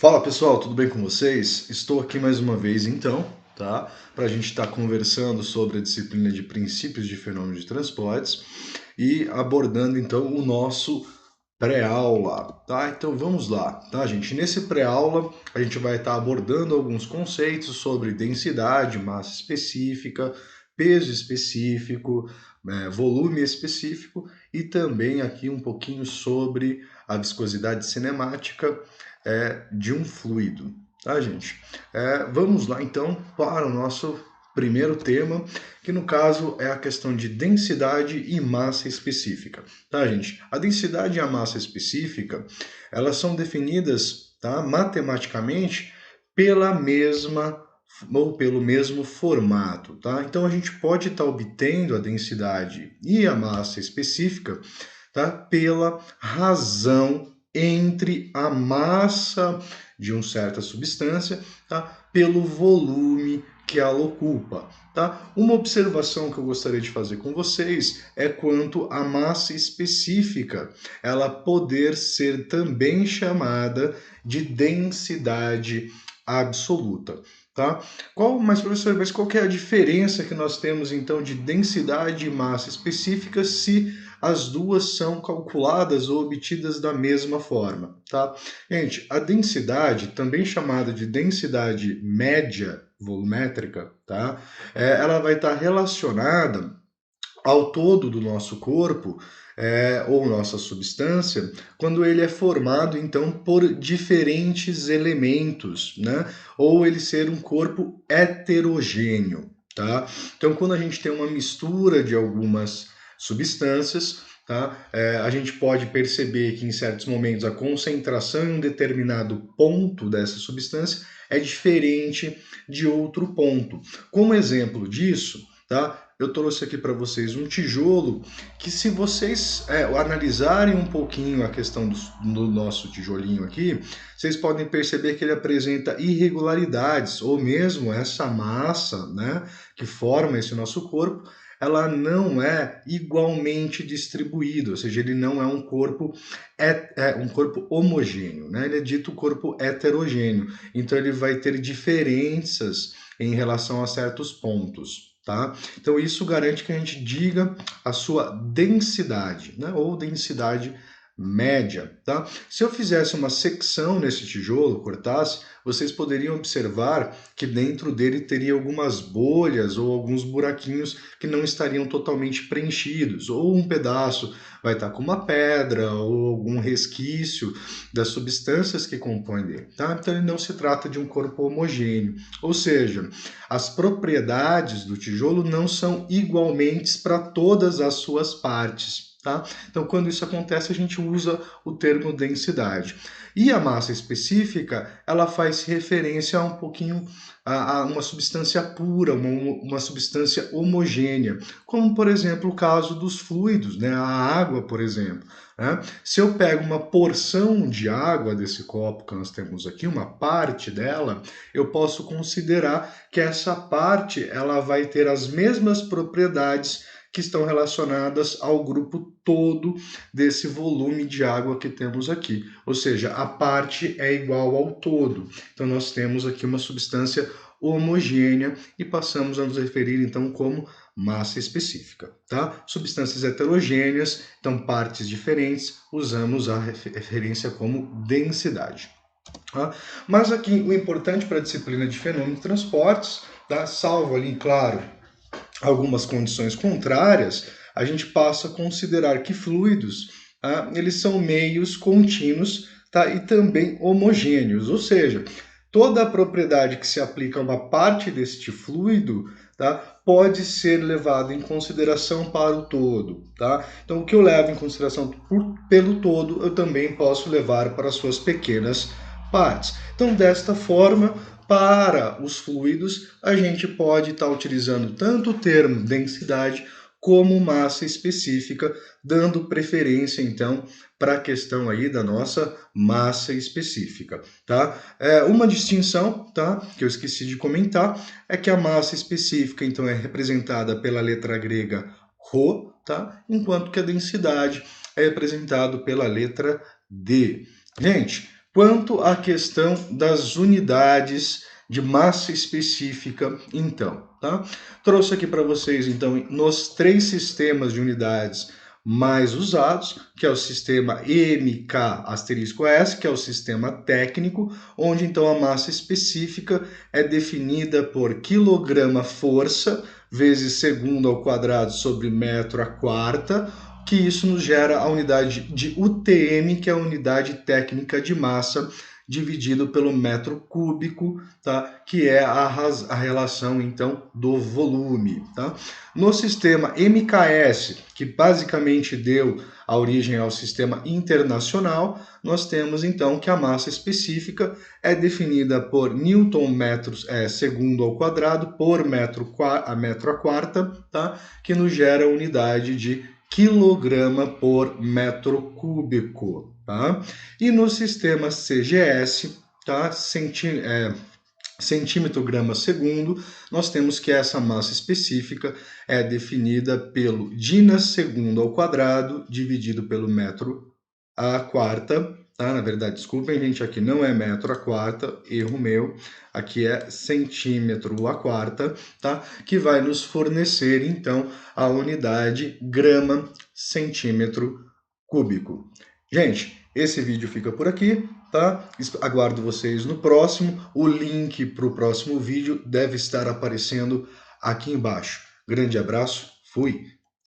Fala pessoal, tudo bem com vocês? Estou aqui mais uma vez então, tá? Para a gente estar conversando sobre a disciplina de princípios de fenômenos de transportes e abordando então o nosso pré-aula, tá? Então vamos lá, tá, gente? Nesse pré-aula a gente vai estar abordando alguns conceitos sobre densidade, massa específica, peso específico, volume específico e também aqui um pouquinho sobre a viscosidade cinemática de um fluido, tá, gente? Vamos lá então para o nosso primeiro tema, que no caso é a questão de densidade e massa específica, tá, gente? A densidade e a massa específica, elas são definidas, tá, matematicamente pela mesma ou pelo mesmo formato, tá? Então a gente pode estar obtendo a densidade e a massa específica, tá, pela razão entre a massa de uma certa substância, tá, pelo volume que ela ocupa, tá? Uma observação que eu gostaria de fazer com vocês é quanto à massa específica, ela poder ser também chamada de densidade absoluta, tá? Mas professor, mas qual que é a diferença que nós temos então de densidade e massa específica se as duas são calculadas ou obtidas da mesma forma, tá? Gente, a densidade, também chamada de densidade média volumétrica, tá? Ela vai estar relacionada ao todo do nosso corpo, ou nossa substância, quando ele é formado, então, por diferentes elementos, né? Ou ele ser um corpo heterogêneo, tá? Então, quando a gente tem uma mistura de algumas substâncias, tá? A gente pode perceber que em certos momentos a concentração em um determinado ponto dessa substância é diferente de outro ponto. Como exemplo disso, tá? Eu trouxe aqui para vocês um tijolo que, se vocês analisarem um pouquinho a questão do nosso tijolinho aqui, vocês podem perceber que ele apresenta irregularidades, ou mesmo essa massa, né, que forma esse nosso corpo, ela não é igualmente distribuída, ou seja, ele não é um corpo, um corpo homogêneo, né? Ele é dito corpo heterogêneo, então ele vai ter diferenças em relação a certos pontos. Tá? Então isso garante que a gente diga a sua densidade, né? Ou densidade média. Tá? Se eu fizesse uma secção nesse tijolo, cortasse, vocês poderiam observar que dentro dele teria algumas bolhas ou alguns buraquinhos que não estariam totalmente preenchidos, ou um pedaço vai estar com uma pedra ou algum resquício das substâncias que compõem ele. Tá? Então ele não se trata de um corpo homogêneo, ou seja, as propriedades do tijolo não são igualmente para todas as suas partes. Tá? Então, quando isso acontece, a gente usa o termo densidade. E a massa específica, ela faz referência a um pouquinho a uma substância pura, uma substância homogênea, como, por exemplo, o caso dos fluidos, né? A água, por exemplo. Né? Se eu pego uma porção de água desse copo que nós temos aqui, uma parte dela, eu posso considerar que essa parte ela vai ter as mesmas propriedades que estão relacionadas ao grupo todo desse volume de água que temos aqui. Ou seja, a parte é igual ao todo. Então nós temos aqui uma substância homogênea e passamos a nos referir então como massa específica, tá? Substâncias heterogêneas, então partes diferentes, usamos a referência como densidade. Tá? Mas aqui o importante para a disciplina de fenômenos de transportes, tá? Salvo ali, claro, algumas condições contrárias, a gente passa a considerar que fluidos, eles são meios contínuos, tá? E também homogêneos, ou seja, toda a propriedade que se aplica a uma parte deste fluido, tá, pode ser levada em consideração para o todo. Tá? Então, o que eu levo em consideração pelo todo, eu também posso levar para as suas pequenas partes. Então, desta forma, para os fluidos, a gente pode estar utilizando tanto o termo densidade como massa específica, dando preferência, então, para a questão aí da nossa massa específica, tá? Uma distinção, tá, que eu esqueci de comentar, é que a massa específica, então, é representada pela letra grega ρ, tá? Enquanto que a densidade é representada pela letra D. Gente, Quanto à questão das unidades de massa específica, então, tá? Trouxe aqui para vocês, então, nos 3 sistemas de unidades mais usados, que é o sistema MK**S, que é o sistema técnico, onde então a massa específica é definida por quilograma-força vezes segundo ao quadrado sobre metro à quarta, que isso nos gera a unidade de UTM, que é a unidade técnica de massa, dividido pelo metro cúbico, tá? Que é a relação, então, do volume. Tá? No sistema MKS, que basicamente deu a origem ao sistema internacional, nós temos, então, que a massa específica é definida por newton-metros segundo ao quadrado por metro à quarta, tá? Que nos gera a unidade de quilograma por metro cúbico, tá? E no sistema CGS, tá? Centímetro grama segundo, nós temos que essa massa específica é definida pelo Dina segundo ao quadrado dividido pelo metro à quarta, tá? Na verdade, desculpem, gente, aqui não é metro à quarta, erro meu, aqui é centímetro à quarta, tá? Que vai nos fornecer, então, a unidade grama centímetro cúbico. Gente, esse vídeo fica por aqui, tá? Aguardo vocês no próximo. O link para o próximo vídeo deve estar aparecendo aqui embaixo. Grande abraço, fui!